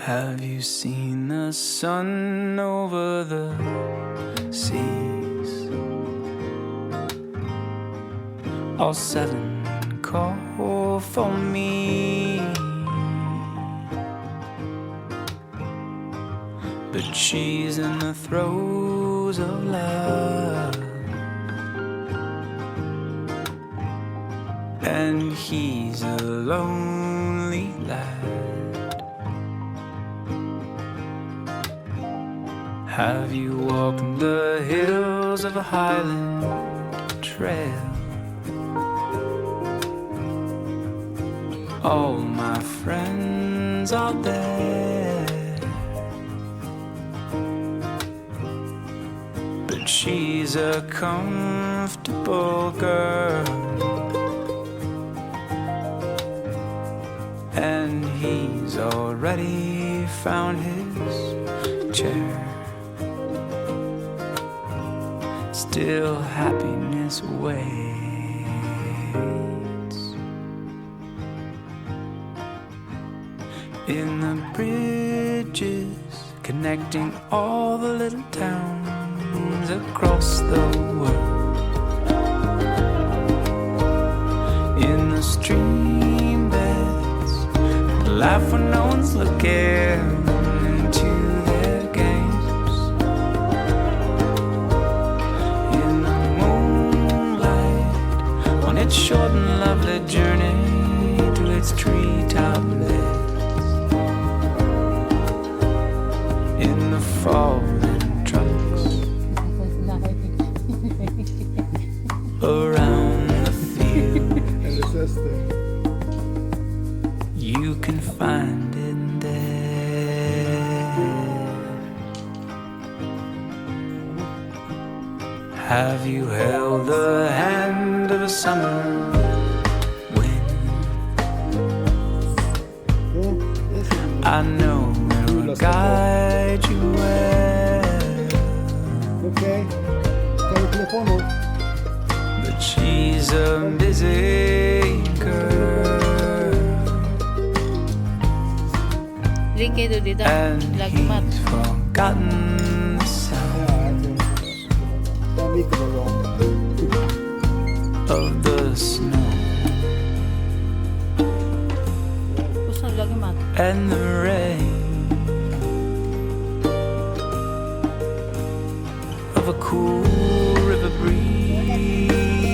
Have you seen the sun over the seas? All seven call for me, but she's in the throes of love, and he's a lonely lad. Have you walked the hills of a Highland trail? All my friends are there, but she's a comfortable girl, and he's already found his chair. Still happiness waits in the bridges connecting all the little towns across the world, in the stream beds, laugh when no one's looking into their games. Its short and lovely journey to its treetop lids, in the falling trucks around the field. You can find it there. Have you held the hand of a summer wind? I know it will guide you well. Okay, but she's a busy girl, and he's forgotten the sound of the snow and the rain of a cool river breeze.